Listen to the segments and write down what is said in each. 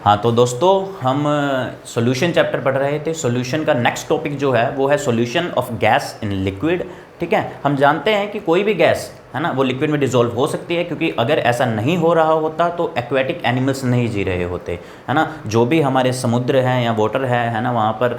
हाँ तो दोस्तों हम सॉल्यूशन चैप्टर पढ़ रहे थे। सॉल्यूशन का नेक्स्ट टॉपिक जो है वो है solution of gas in liquid. ठीक है, हम जानते हैं कि कोई भी गैस है ना वो लिक्विड में डिसॉल्व हो सकती है, क्योंकि अगर ऐसा नहीं हो रहा होता तो एक्वेटिक एनिमल्स नहीं जी रहे होते, है ना। जो भी हमारे समुद्र हैं या वाटर है ना, वहाँ पर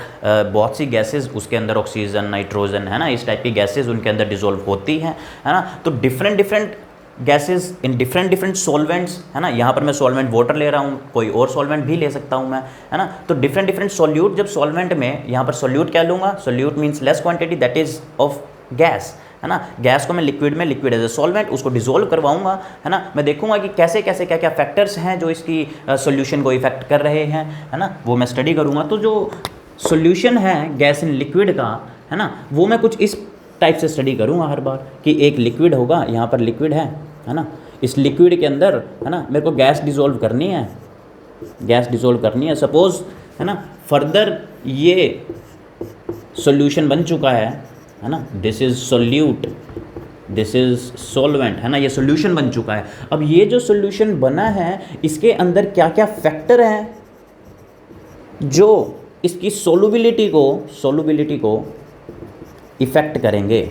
बहुत सी गैसेस, उसके अंदर ऑक्सीजन, नाइट्रोजन, है ना, इस टाइप की गैसेस उनके अंदर डिसॉल्व होती हैं, है ना। तो different different gases in different different solvents, है ना। यहाँ पर मैं सॉल्वेंट वाटर ले रहा हूँ, कोई और सॉल्वेंट भी ले सकता हूँ मैं, है ना। तो डिफरेंट डिफरेंट सॉल्यूट, जब सॉल्वेंट में यहाँ पर सॉल्यूट क्या लूँगा, solute means less quantity that is of gas, है ना। गैस को मैं लिक्विड में, लिक्विड एज ए सॉल्वेंट, उसको डिसॉल्व करवाऊंगा, है ना। मैं देखूंगा कि कैसे कैसे क्या क्या फैक्टर्स हैं जो इसकी सॉल्यूशन को इफेक्ट कर रहे हैं, है ना, वो मैं स्टडी करूँगा। तो जो सॉल्यूशन है गैस इन लिक्विड का, है ना, वो मैं कुछ इस टाइप से स्टडी करूँगा हर बार कि एक लिक्विड होगा, यहाँ पर लिक्विड है ना। इस लिक्विड के अंदर, है ना, मेरे को गैस डिसॉल्व करनी है, गैस डिसॉल्व करनी है। सपोज, है ना, फर्दर ये सॉल्यूशन बन चुका है ना, this is solute, this is solvent, है ना, ये सॉल्यूशन बन चुका है। अब ये जो सॉल्यूशन बना है इसके अंदर क्या क्या फैक्टर हैं जो इसकी सोलुबिलिटी को इफेक्ट करेंगे,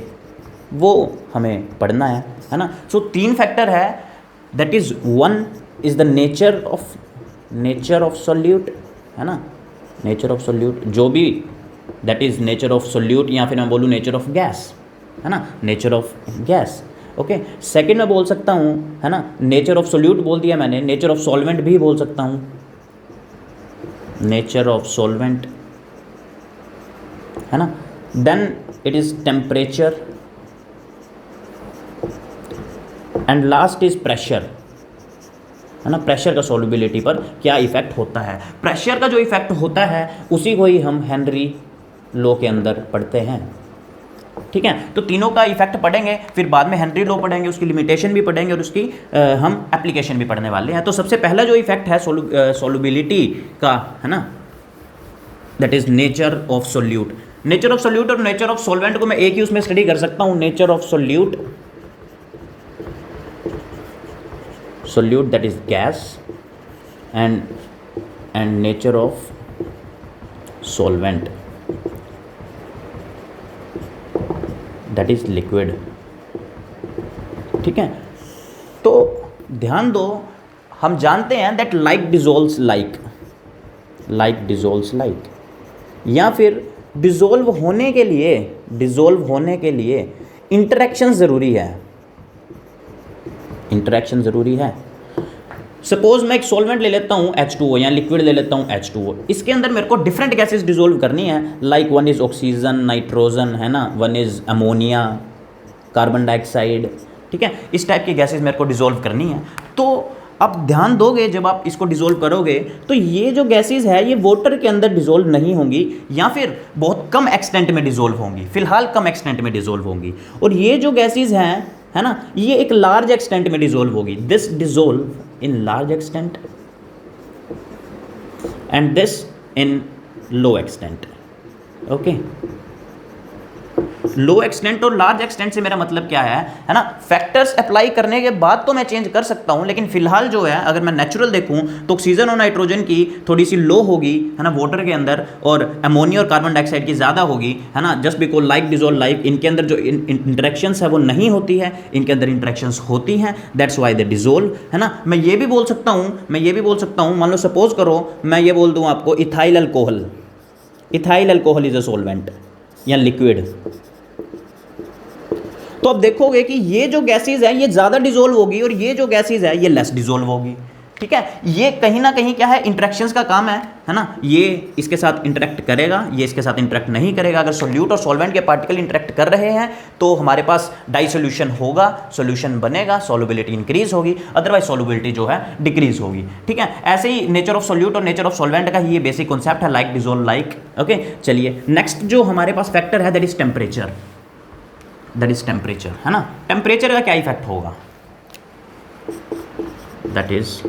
वो हमें पढ़ना है ना। सो 3 फैक्टर है, that is 1 is the nature of solute, है ना, नेचर ऑफ सॉल्यूट, जो भी that is nature of solute, या फिर मैं बोलूँ नेचर ऑफ गैस, है ना, nature of gas. Okay, second मैं बोल सकता हूँ, है ना, नेचर ऑफ सॉल्यूट बोल दिया मैंने, नेचर ऑफ सॉल्वेंट भी बोल सकता हूँ, नेचर ऑफ सॉल्वेंट, है ना। Then it is temperature and last is pressure, है ना। प्रेशर का सॉल्युबिलिटी पर क्या इफेक्ट होता है। प्रेशर का जो इफेक्ट होता है उसी को ही हम हेनरी लॉ के अंदर पढ़ते हैं। ठीक है, तो तीनों का इफेक्ट पढ़ेंगे, फिर बाद में हेनरी लॉ पढ़ेंगे, उसकी लिमिटेशन भी पढ़ेंगे और उसकी हम एप्लीकेशन भी पढ़ने वाले हैं। तो सबसे पहला जो इफेक्ट है सॉल्युबिलिटी का, है ना, that is nature of solute. Nature of solute और नेचर ऑफ सॉल्वेंट को मैं एक ही उसमें स्टडी कर सकता हूँ। Nature of solute that is gas and nature of solvent that is liquid। ठीक है, तो ध्यान दो, हम जानते हैं that like dissolves like या फिर डिसॉल्व होने के लिए इंटरेक्शन ज़रूरी है। सपोज मैं एक सॉल्वेंट ले लेता हूँ H2O, या लिक्विड ले लेता हूँ H2O, इसके अंदर मेरे को डिफरेंट गैसेस डिसॉल्व करनी है, लाइक 1 इज़ ऑक्सीजन, नाइट्रोजन, है ना, 1 इज़ अमोनिया, कार्बन डाइऑक्साइड। ठीक है, इस टाइप की गैसेस मेरे को डिसॉल्व करनी है। तो अब ध्यान दोगे, जब आप इसको डिसॉल्व करोगे तो ये जो गैसेस है ये वाटर के अंदर डिसॉल्व नहीं होंगी, या फिर बहुत कम एक्सटेंट में डिसॉल्व होंगी, फिलहाल कम एक्सटेंट में डिसॉल्व होंगी। और ये जो गैसेस हैं, है ना, ये एक लार्ज एक्सटेंट में डिसॉल्व होगी, this dissolve in large extent and this in low extent. Okay, low extent और लार्ज एक्सटेंट से मेरा मतलब क्या है ना, फैक्टर्स अप्लाई करने के बाद तो मैं चेंज कर सकता हूं, लेकिन फिलहाल जो है, अगर मैं नेचुरल देखूं तो ऑक्सीजन और नाइट्रोजन की थोड़ी सी लो होगी, है ना, वाटर के अंदर, और अमोनिया और कार्बन डाइऑक्साइड की ज़्यादा होगी, है ना। Just because like dissolve like, इनके अंदर जो इंटरेक्शंस है वो नहीं होती है, इनके अंदर इंटरेक्शंस होती हैं, दैट्स वाई दे डिसॉल्व, है ना। मैं ये भी बोल सकता हूँ, मान लो सपोज करो मैं ये बोल दूँ आपको ethyl alcohol is a solvent या लिक्विड, तो अब देखोगे कि ये जो गैसेस है ये ज़्यादा डिसॉल्व होगी और ये जो गैसेस है ये लेस डिसॉल्व होगी। ठीक है, ये कहीं ना कहीं क्या है, इंटरेक्शंस का काम है ना। ये इसके साथ इंटरेक्ट करेगा, ये इसके साथ इंटरेक्ट नहीं करेगा। अगर सोल्यूट और सॉल्वेंट के पार्टिकल इंटरेक्ट कर रहे हैं तो हमारे पास डाई सोल्यूशन होगा, सोल्यूशन बनेगा, सॉल्युबिलिटी इंक्रीज होगी, अदरवाइज सॉल्युबिलिटी जो है डिक्रीज होगी। ठीक है, ऐसे ही नेचर ऑफ सॉल्यूट और नेचर ऑफ सॉल्वेंट का ही ये बेसिक कॉन्सेप्ट है, लाइक डिसॉल्व लाइक। ओके, चलिए नेक्स्ट जो हमारे पास फैक्टर है दैट इज टेम्परेचर, है ना। टेम्परेचर का क्या इफेक्ट होगा, दैट इज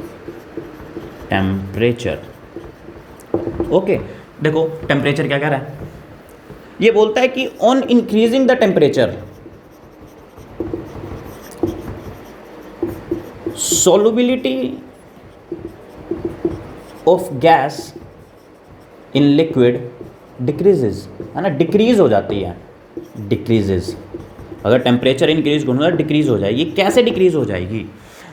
टेम्परेचर। ओके, देखो टेम्परेचर क्या कह रहा है, ये बोलता है कि on increasing the temperature solubility of gas in liquid decreases, है ना, डिक्रीज हो जाती है, डिक्रीजेज। अगर टेम्परेचर इंक्रीज करूँगा डिक्रीज हो जाएगी। कैसे डिक्रीज हो जाएगी?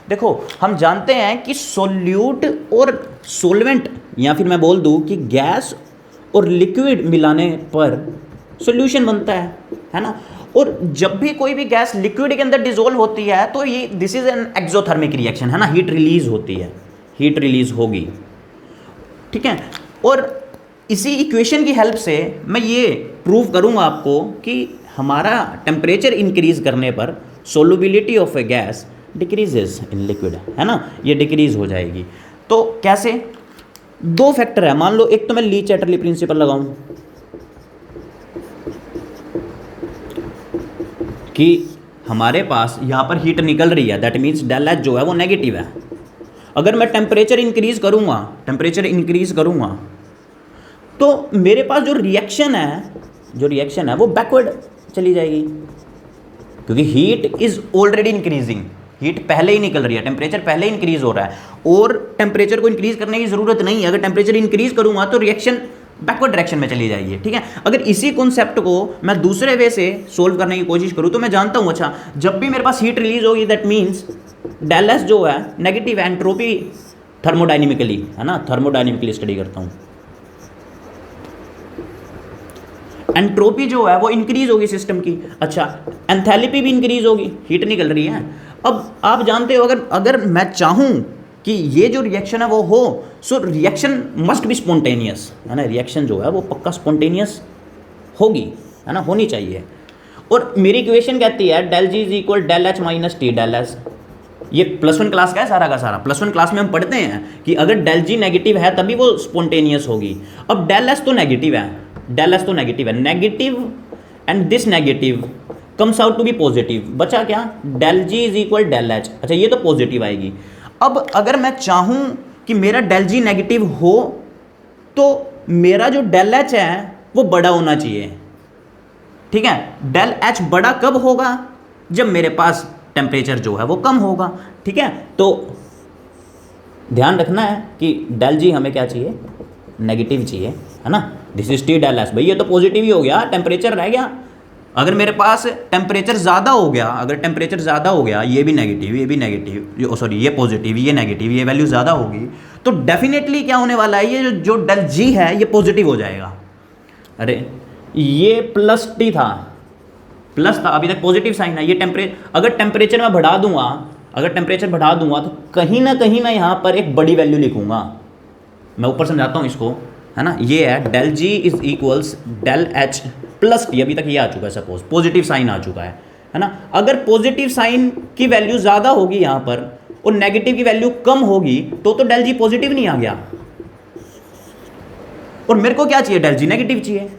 देखो हम जानते हैं कि सोल्यूट और सोलवेंट, या फिर मैं बोल दूँ कि गैस और लिक्विड मिलाने पर सॉल्यूशन बनता है ना। और जब भी कोई भी गैस लिक्विड के अंदर डिसॉल्व होती है तो ये this is an exothermic reaction, है ना, हीट रिलीज होती है, हीट रिलीज होगी, ठीक है। और इसी इक्वेशन की हेल्प से मैं ये प्रूव करूँगा आपको कि हमारा टेम्परेचर इंक्रीज करने पर solubility of A gas decreases in liquid, है ना, ये डिक्रीज हो जाएगी। तो कैसे? दो फैक्टर है, मान लो एक तो मैं ली चैटरली प्रिंसिपल लगाऊं कि हमारे पास यहाँ पर हीट निकल रही है, दैट मीन्स डेल एच जो है वो नेगेटिव है। अगर मैं टेम्परेचर इंक्रीज करूँगा तो मेरे पास जो रिएक्शन है वो बैकवर्ड चली जाएगी, क्योंकि heat is already increasing, heat पहले ही निकल रही है, टेम्परेचर पहले ही इंक्रीज हो रहा है और टेम्परेचर को इंक्रीज करने की ज़रूरत नहीं है। अगर टेम्परेचर इंक्रीज करूँगा तो रिएक्शन बैकवर्ड डायरेक्शन में चली जाएगी, ठीक है। अगर इसी कॉन्सेप्ट को मैं दूसरे वे से सोल्व करने की कोशिश करूँ तो मैं जानता हूँ, अच्छा जब भी मेरे पास हीट रिलीज होगी दैट मीन्स डेल एस जो है नेगेटिव है, एंट्रोपी थर्मोडाइनमिकली, है ना, थर्मोडाइनमिकली स्टडी करता हूँ, एंट्रोपी जो है वो इंक्रीज होगी सिस्टम की। अच्छा एंथैल्पी भी इंक्रीज होगी, हीट निकल रही है। अब आप जानते हो अगर मैं चाहूँ कि ये जो रिएक्शन है वो हो, so reaction must be spontaneous, है ना, रिएक्शन जो है वो पक्का स्पॉन्टेनियस होगी, है ना, होनी चाहिए। और मेरी इक्वेशन कहती है del G is equal del H minus T del S. ये +1 क्लास का है सारा का सारा, +1 क्लास में हम पढ़ते हैं कि अगर डेल जी नेगेटिव है तभी वो स्पॉन्टेनियस होगी। अब डेल एस तो नेगेटिव है, negative and this negative comes out to be positive, बचा क्या, del G is equal del H. अच्छा ये तो पॉजिटिव आएगी। अब अगर मैं चाहूँ कि मेरा डेल जी नेगेटिव हो तो मेरा जो डेल एच है वो बड़ा होना चाहिए, ठीक है। डेल एच बड़ा कब होगा? जब मेरे पास टेम्परेचर जो है वो कम होगा, ठीक है। तो ध्यान रखना है कि डेल जी हमें क्या चाहिए, नेगेटिव चाहिए, है ना। This is T del S, भाई ये तो पॉजिटिव ही हो गया, टेम्परेचर रह गया। अगर मेरे पास टेम्परेचर ज़्यादा हो गया, अगर टेम्परेचर ज़्यादा हो गया, ये भी नेगेटिव, ये भी नेगेटिव, सॉरी ये पॉजिटिव, ये नेगेटिव, ये वैल्यू ज़्यादा होगी तो डेफिनेटली क्या होने वाला है, ये जो डेल जी है ये पॉजिटिव हो जाएगा। अरे ये प्लस टी था, अभी तक पॉजिटिव साइन है। ये अगर टेम्परेचर मैं बढ़ा दूंगा तो कहीं ना कहीं मैं यहाँ पर एक बड़ी वैल्यू लिखूंगा। मैं ऊपर समझाता हूँ इसको, है ना। ये है del G is equals del H plus T, अभी तक ये आ चुका है, सपोज पॉजिटिव साइन आ चुका है ना। अगर पॉजिटिव साइन की वैल्यू ज़्यादा होगी यहाँ पर और नेगेटिव की वैल्यू कम होगी तो डेल जी पॉजिटिव नहीं आ गया, और मेरे को क्या चाहिए, डेल जी नेगेटिव चाहिए,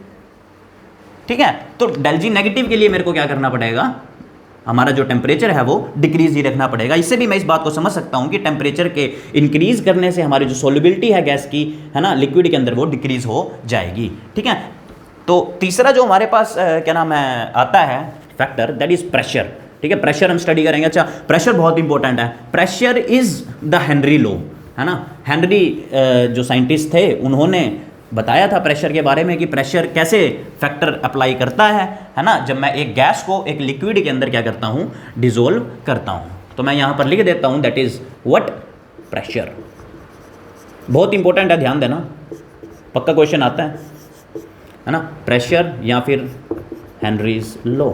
ठीक है। तो डेल जी नेगेटिव के लिए मेरे को क्या करना पड़ेगा, हमारा जो टेम्परेचर है वो डिक्रीज ही रखना पड़ेगा। इससे भी मैं इस बात को समझ सकता हूँ कि टेम्परेचर के इंक्रीज करने से हमारी जो सोल्युबिलिटी है गैस की, है ना, लिक्विड के अंदर वो डिक्रीज हो जाएगी, ठीक है। तो तीसरा जो हमारे पास क्या नाम है आता है फैक्टर, दैट इज प्रेशर, ठीक है। प्रेशर हम स्टडी करेंगे। अच्छा प्रेशर बहुत इंपॉर्टेंट है, pressure is the Henry law, है ना। हेनरी जो साइंटिस्ट थे उन्होंने बताया था प्रेशर के बारे में कि प्रेशर कैसे फैक्टर अप्लाई करता है ना, जब मैं एक गैस को एक लिक्विड के अंदर क्या करता हूँ, डिसॉल्व करता हूँ। तो मैं यहाँ पर लिख देता हूँ दैट इज व्हाट, प्रेशर। बहुत इंपॉर्टेंट है, ध्यान देना, पक्का क्वेश्चन आता है ना, प्रेशर या फिर हेनरीज लॉ।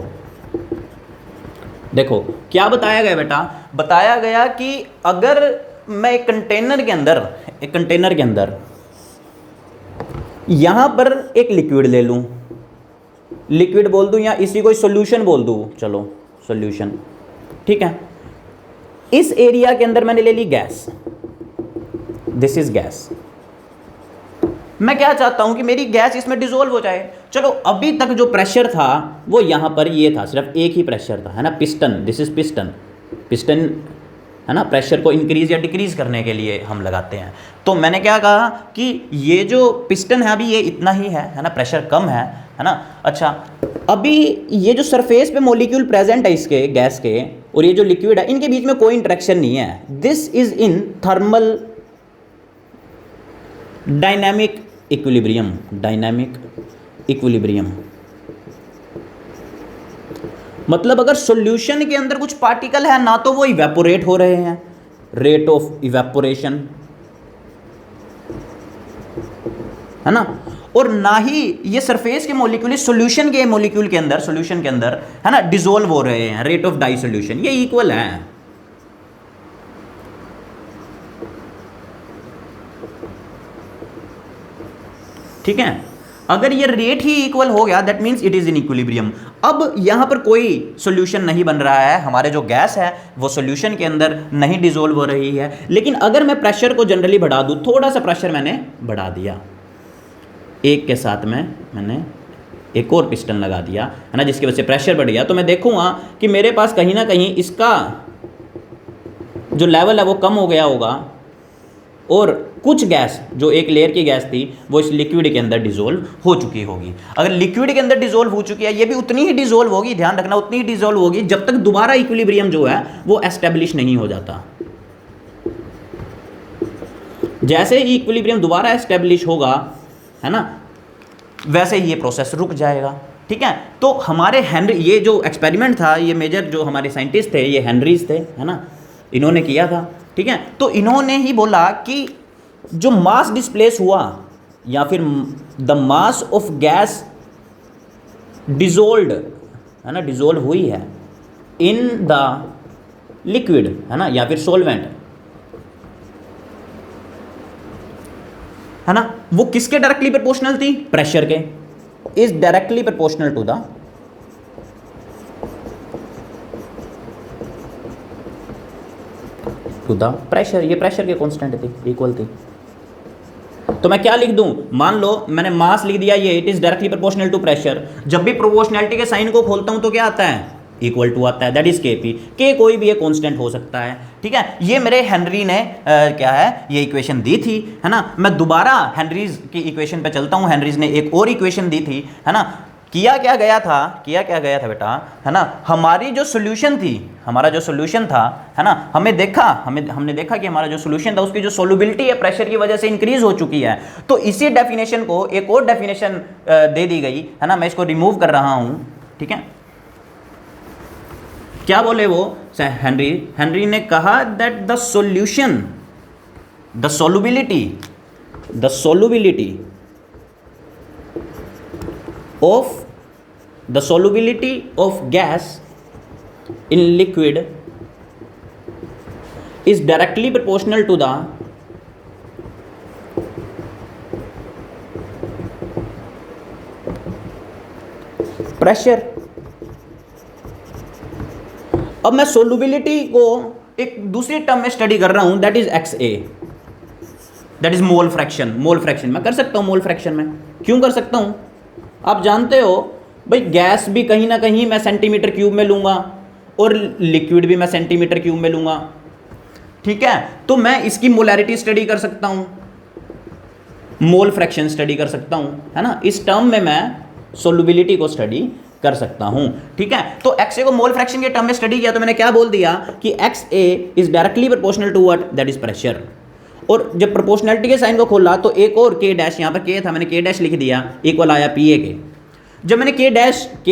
देखो क्या बताया गया बेटा, बताया गया कि अगर मैं एक कंटेनर के अंदर यहाँ पर एक लिक्विड ले लूँ, लिक्विड बोल दूँ या इसी को सॉल्यूशन बोल दूँ, चलो सॉल्यूशन, ठीक है। इस एरिया के अंदर मैंने ले ली गैस, दिस इज गैस। मैं क्या चाहता हूँ कि मेरी गैस इसमें डिसॉल्व हो जाए। चलो अभी तक जो प्रेशर था वो यहाँ पर ये था, सिर्फ एक ही प्रेशर था, है ना, पिस्टन, दिस इज पिस्टन, है ना, प्रेशर को इंक्रीज या डिक्रीज करने के लिए हम लगाते हैं। तो मैंने क्या कहा कि ये जो पिस्टन है अभी ये इतना ही है ना, प्रेशर कम है ना। अच्छा अभी ये जो सरफेस पे मॉलिक्यूल प्रेजेंट है इसके गैस के और ये जो लिक्विड है, इनके बीच में कोई इंटरेक्शन नहीं है। This is in thermal dynamic equilibrium, dynamic equilibrium मतलब अगर सॉल्यूशन के अंदर कुछ पार्टिकल है ना तो वो इवेपोरेट हो रहे हैं, रेट ऑफ इवेपोरेशन, है ना, और ना ही ये सरफेस के मॉलिक्यूल सॉल्यूशन के मॉलिक्यूल के अंदर, सॉल्यूशन के अंदर, है ना, डिसॉल्व हो रहे हैं, रेट ऑफ डाइसोल्यूशन ये इक्वल है। ठीक है, अगर ये रेट ही इक्वल हो गया that means it is in equilibrium. अब यहां पर कोई सॉल्यूशन नहीं बन रहा है, हमारे जो गैस है वो सॉल्यूशन के अंदर नहीं डिसॉल्व हो रही है, लेकिन अगर मैं प्रेशर को जनरली बढ़ा दूं, थोड़ा सा प्रेशर मैंने बढ़ा दिया, एक के साथ में मैंने एक और पिस्टन लगा दिया, है ना, जिसकी वजह से प्रेशर बढ़ गया, तो मैं देखूंगा कि मेरे पास कहीं ना कहीं इसका जो लेवल है वो कम हो गया होगा, और कुछ गैस जो एक लेयर की गैस थी वो इस लिक्विड के अंदर डिसॉल्व हो चुकी होगी। अगर लिक्विड के अंदर डिसॉल्व हो चुकी है, ये भी उतनी ही डिसॉल्व होगी, ध्यान रखना उतनी ही डिसॉल्व होगी जब तक दोबारा इक्विलिब्रियम जो है वो एस्टेब्लिश नहीं हो जाता। जैसे ही इक्विलिब्रियम दोबारा एस्टेब्लिश होगा, है ना, वैसे ही ये प्रोसेस रुक जाएगा। ठीक है, तो हमारे हेनरी, ये जो एक्सपेरिमेंट था, ये मेजर जो हमारे साइंटिस्ट थे ये हेनरीज थे, है ना, इन्होंने किया था। ठीक है, तो इन्होंने ही बोला कि जो मास डिस्प्लेस हुआ या फिर the mass of gas dissolved, है ना, डिसॉल्व हुई है इन द लिक्विड, है ना, या फिर सॉल्वेंट, है ना, वो किसके डायरेक्टली प्रोपोर्शनल थी? प्रेशर के। Is directly proportional to the pressure. ये प्रेशर के कांस्टेंट थी, इक्वल थी। तो मैं क्या लिख दूं? मान लो मैंने मास लिख दिया ये, it is directly proportional to pressure. जब भी प्रोपोर्शनैलिटी के साइन को खोलता हूं तो क्या आता है? इक्वल टू आता है, दैट इज के पी। के कोई भी एक कांस्टेंट हो सकता है। ठीक है, ये मेरे हेनरी ने क्या है ये इक्वेशन दी थी, है ना। मैं दोबारा हेनरीज की इक्वेशन पे चलता हूं। हेनरीज ने एक और इक्वेशन दी थी, है ना। किया क्या गया था बेटा, है ना, हमारी जो सोल्यूशन थी, हमारा जो सोल्यूशन था, है ना, हमने देखा कि हमारा जो सोल्यूशन था उसकी जो सोल्युबिलिटी है प्रेशर की वजह से इंक्रीज हो चुकी है। तो इसी डेफिनेशन को एक और डेफिनेशन दे दी गई, है ना। मैं इसको रिमूव कर रहा हूं। ठीक है, क्या बोले वो हेनरी ने कहा that the solubility of gas in liquid is directly proportional to the pressure। अब मैं सोल्युबिलिटी को एक दूसरी टर्म में स्टडी कर रहा हूं, that is XA, that is mole fraction. मैं कर सकता हूं मोल फ्रैक्शन में। क्यों कर सकता हूं? आप जानते हो भाई, गैस भी कहीं ना कहीं मैं सेंटीमीटर क्यूब में लूंगा और लिक्विड भी मैं सेंटीमीटर क्यूब में लूंगा। ठीक है, तो मैं इसकी मोलैरिटी स्टडी कर सकता हूं, मोल फ्रैक्शन स्टडी कर सकता हूं, है ना। इस टर्म में मैं सोल्युबिलिटी को स्टडी कर सकता हूं। ठीक है, तो XA को मोल फ्रैक्शन के टर्म में स्टडी किया तो मैंने क्या बोल दिया कि XA is directly proportional to what? That is pressure. और जब प्रोपोर्शनैलिटी के साइन को खोला तो एक और K डैश, यहाँ पर K था, मैंने K डैश लिख दिया, इक्वल आया PA के। जब मैंने K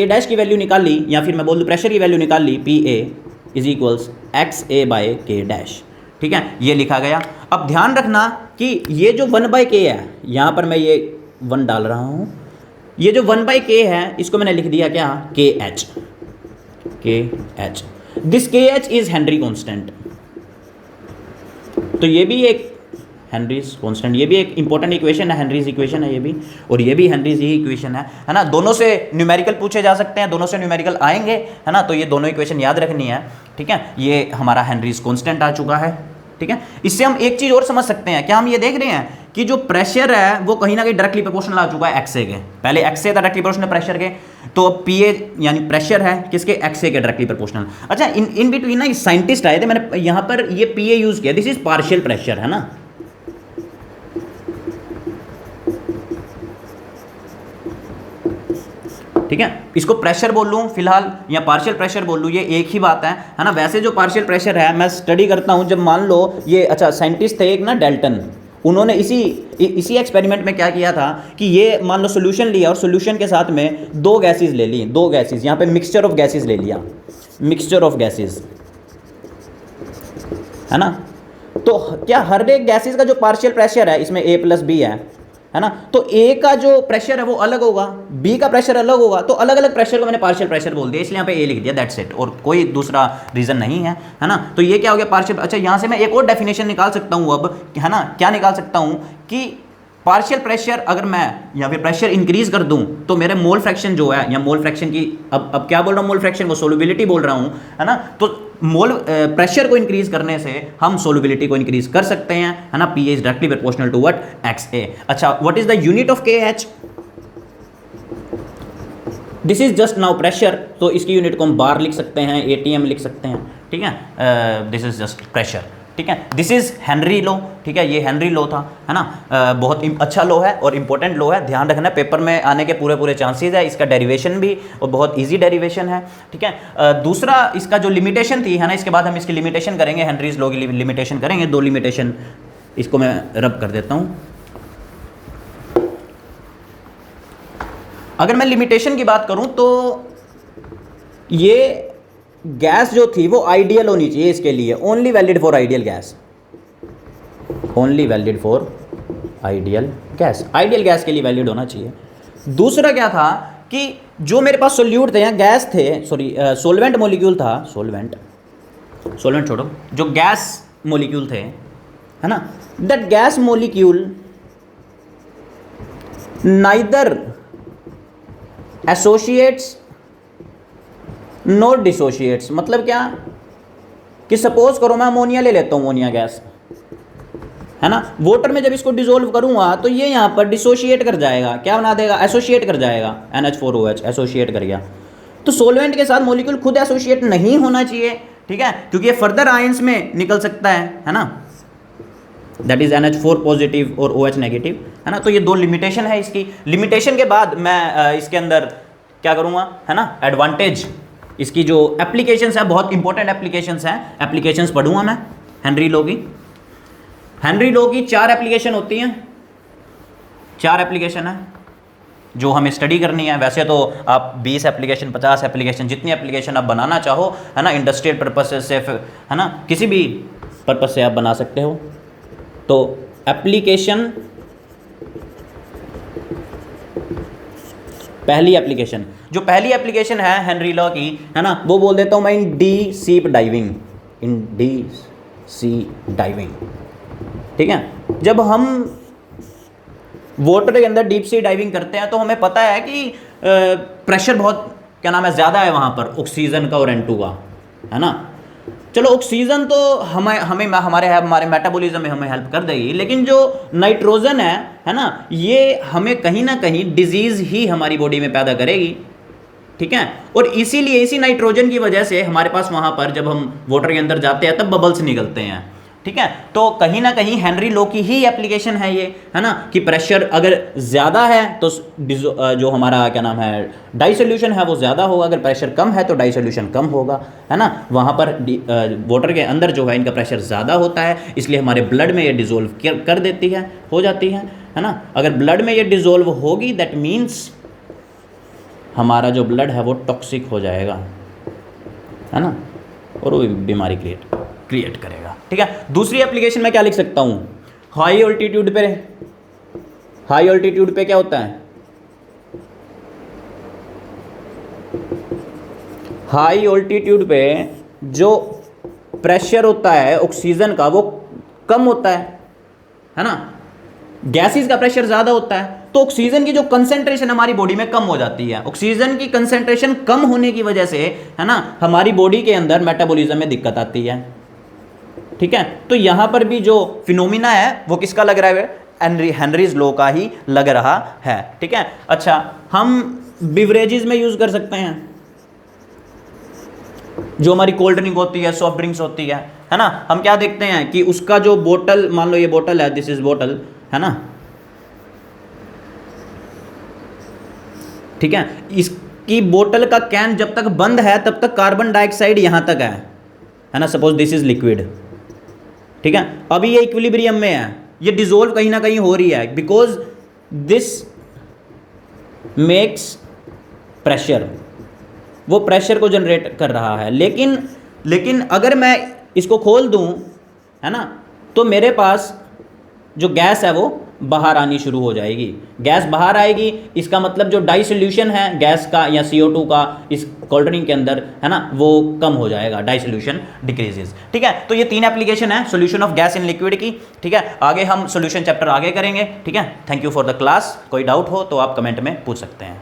डैश की वैल्यू निकाली, या फिर मैं बोल दूँ प्रेशर की वैल्यू निकाली, PA is equals XA by K dash. ठीक है, ये लिखा गया। अब ध्यान रखना कि ये जो 1/K है, यहाँ पर मैं ये 1 डाल रहा हूँ, ये जो 1/K है इसको मैंने लिख दिया क्या? KH। This KH is Henry constant. तो ये भी एक हेनरीज कांस्टेंट, ये भी एक इंपॉर्टेंट इक्वेशन है, हेनरीज इक्वेशन है ये भी, और ये भी हेनरीज ही इक्वेशन है ना। दोनों से न्यूमेरिकल पूछे जा सकते हैं, दोनों से न्यूमेरिकल आएंगे, है ना। तो ये दोनों इक्वेशन याद रखनी है। ठीक है, ये हमारा हेनरीज कांस्टेंट आ चुका है। ठीक है, इससे हम एक चीज़ और समझ सकते हैं। क्या हम ये देख रहे हैं कि जो प्रेशर है वो कहीं ना कहीं डायरेक्टली प्रोपोर्शनल आ चुका है XA के। पहले XA था डायरेक्टली प्रोपोर्शनल प्रेशर के, तो PA यानी प्रेशर है किसके? XA के डायरेक्टली प्रोपोर्शनल। अच्छा, इन बिटवीन ना साइंटिस्ट आए थे, मैंने यहाँ पर ये PA यूज़ किया, दिस इज पार्शियल प्रेशर, है ना। ठीक है, इसको प्रेशर बोल लूँ फिलहाल या पार्शियल प्रेशर बोल लूँ, ये एक ही बात है ना। वैसे जो पार्शियल प्रेशर है मैं स्टडी करता हूँ जब मान लो ये, अच्छा साइंटिस्ट थे एक ना, डेल्टन, उन्होंने इसी एक्सपेरिमेंट में क्या किया था कि ये मान लो सोल्यूशन लिया और सोल्यूशन के साथ में दो गैसेस ले ली, दो गैसेस, यहाँ पे मिक्सचर ऑफ गैसेस ले लिया, मिक्सचर ऑफ गैसेस, है ना। तो क्या हर एक गैसेस का जो पार्शियल प्रेशर है, इसमें A+B है ना, तो A का जो प्रेशर है वो अलग होगा, B का प्रेशर अलग होगा, तो अलग अलग प्रेशर को मैंने पार्शियल प्रेशर बोल दिया, इसलिए यहाँ पे A लिख दिया, दैट्स इट, और कोई दूसरा रीज़न नहीं है ना। तो ये क्या हो गया पार्शियल। अच्छा, यहाँ से मैं एक और डेफिनेशन निकाल सकता हूँ अब, है ना, क्या निकाल सकता हूँ कि पार्शियल प्रेशर अगर मैं या फिर प्रेशर इंक्रीज कर दूं तो मेरे मोल फ्रैक्शन जो है, या मोल फ्रैक्शन की अब क्या बोल रहा हूँ, मोल फ्रैक्शन वो सोल्युबिलिटी बोल रहा हूँ, है ना। तो मोल प्रेशर को इंक्रीज करने से हम सोल्युबिलिटी को इंक्रीज कर सकते हैं, है ना। PA is directly proportional to what, XA। अच्छा, what is the unit of KH? This is just now pressure, तो इसकी यूनिट को हम बार लिख सकते हैं, ATM लिख सकते हैं, ठीक है। दिस इज जस्ट प्रेशर, ठीक है। दिस इज हेनरी लॉ, ठीक है, ये हेनरी लॉ था, है ना। बहुत अच्छा लॉ है और इंपॉर्टेंट लॉ है, ध्यान रखना, पेपर में आने के पूरे चांसेस है। इसका डेरिवेशन भी और बहुत इजी डेरिवेशन है, ठीक है। दूसरा इसका जो लिमिटेशन थी, है ना, इसके बाद हम इसकी लिमिटेशन करेंगे, हेनरीज लॉ की लिमिटेशन करेंगे, दो लिमिटेशन, इसको मैं रब कर देता हूँ। अगर मैं लिमिटेशन की बात करूँ तो ये गैस जो थी वो आइडियल होनी चाहिए इसके लिए, only valid for ideal gas, only valid for ideal gas, ideal gas के लिए वैलिड होना चाहिए। दूसरा क्या था कि जो मेरे पास सोल्यूट थे या गैस थे, सॉरी सोलवेंट मॉलिक्यूल था, सोलवेंट छोड़ो, जो गैस मॉलिक्यूल थे, है ना, that gas molecule neither associates not dissociates. मतलब क्या कि सपोज करो मैं अमोनिया ले लेता हूँ, अमोनिया गैस, है ना, वाटर में जब इसको डिसोल्व करूंगा तो ये यहाँ पर डिसोशिएट कर जाएगा, क्या बना देगा, एसोसिएट कर जाएगा, NH4OH एसोसिएट कर गया। तो सोलवेंट के साथ मॉलिक्यूल खुद एसोसिएट नहीं होना चाहिए, ठीक है, क्योंकि ये फर्दर आयंस में निकल सकता है ना, दैट इज NH4 पॉजिटिव और OH नेगेटिव, है ना। तो ये दो लिमिटेशन है इसकी। लिमिटेशन के बाद मैं इसके अंदर क्या करूँगा, है ना, एडवांटेज, इसकी जो एप्लीकेशंस है, बहुत इंपॉर्टेंट एप्लीकेशंस हैं, एप्लीकेशंस पढ़ूंगा मैं हेनरी लॉ की। हेनरी लॉ की 4 एप्लीकेशन होती हैं, 4 एप्लीकेशन है जो हमें स्टडी करनी है। वैसे तो आप 20 एप्लीकेशन, 50 एप्लीकेशन, जितनी एप्लीकेशन आप बनाना चाहो, है ना, इंडस्ट्रियल पर्पस से, है ना, किसी भी पर्पस से आप बना सकते हो। तो एप्लीकेशन, पहली एप्लीकेशन, जो पहली एप्लीकेशन है हेनरी लॉ की, है ना, वो बोल देता हूँ मैं इन डीप सी डाइविंग, इन डीप सी डाइविंग, ठीक है। जब हम वाटर के अंदर डीप सी डाइविंग करते हैं तो हमें पता है कि प्रेशर बहुत, क्या नाम है, ज़्यादा है वहाँ पर, ऑक्सीजन का और N2 का, है ना। चलो ऑक्सीजन तो हमारे मेटाबॉलिज्म में हमें हेल्प कर देगी, लेकिन जो नाइट्रोजन है ना, ये हमें कहीं ना कहीं डिजीज़ ही हमारी बॉडी में पैदा करेगी, ठीक है। और इसीलिए इसी नाइट्रोजन की वजह से हमारे पास वहाँ पर जब हम वाटर के अंदर जाते हैं तब बबल्स निकलते हैं, ठीक है। तो कहीं ना कहीं हेनरी लॉ की ही एप्लीकेशन है ये, है ना, कि प्रेशर अगर ज़्यादा है तो जो हमारा क्या नाम है डाई सोल्यूशन है वो ज़्यादा होगा, अगर प्रेशर कम है तो डाई सोल्यूशन कम होगा, है ना। वहाँ पर वाटर के अंदर जो है इनका प्रेशर ज़्यादा होता है, इसलिए हमारे ब्लड में ये डिज़ोल्व कर देती है, हो जाती है ना। अगर ब्लड में ये डिज़ोल्व होगी दैट मीन्स हमारा जो ब्लड है वो टॉक्सिक हो जाएगा, है ना, और वो बीमारी क्रिएट करेगा, ठीक है। दूसरी एप्लीकेशन में क्या लिख सकता हूँ, हाई ऑल्टीट्यूड पे, हाई ऑल्टीट्यूड पे क्या होता है, हाई ऑल्टीट्यूड पे जो प्रेशर होता है ऑक्सीजन का वो कम होता है ना, गैसेस का प्रेशर ज़्यादा होता है, तो ऑक्सीजन की जो कंसेंट्रेशन हमारी बॉडी में कम हो जाती है। ऑक्सीजन की कंसेंट्रेशन कम होने की वजह से, है ना, हमारी बॉडी के अंदर मेटाबॉलिज्म में दिक्कत आती है, ठीक है। तो यहाँ पर भी जो फिनोमिना है वो किसका लग रहा है, हेनरीज लॉ का ही लग रहा है, ठीक है। अच्छा, हम बिवरेजेस में यूज़ कर सकते हैं, जो हमारी कोल्ड ड्रिंक होती है, सॉफ्ट ड्रिंक्स होती है ना, हम क्या देखते हैं कि उसका जो बोतल, मान लो ये बोतल है, दिस इज बोतल, है ना, ठीक है, इसकी बोतल का कैन जब तक बंद है तब तक कार्बन डाइऑक्साइड यहां तक है ना, सपोज दिस इज लिक्विड, ठीक है। अभी ये इक्विलिब्रियम में ये डिजोल्व कहीं ना कहीं हो रही है, बिकॉज दिस मेक्स प्रेशर, वो प्रेशर को जनरेट कर रहा है। लेकिन अगर मैं इसको खोल दूं, है ना, तो मेरे पास जो गैस है वो बाहर आनी शुरू हो जाएगी। गैस बाहर आएगी, इसका मतलब जो डाई सोल्यूशन है गैस का या CO2 का इस कोल्ड ड्रिंक के अंदर, है ना, वो कम हो जाएगा, डाई सोल्यूशन डिक्रीजेज। ठीक है, तो ये 3 एप्लीकेशन है solution of gas in liquid की। ठीक है, आगे हम सोल्यूशन चैप्टर आगे करेंगे। ठीक है, thank you for the class. कोई डाउट हो तो आप कमेंट में पूछ सकते हैं।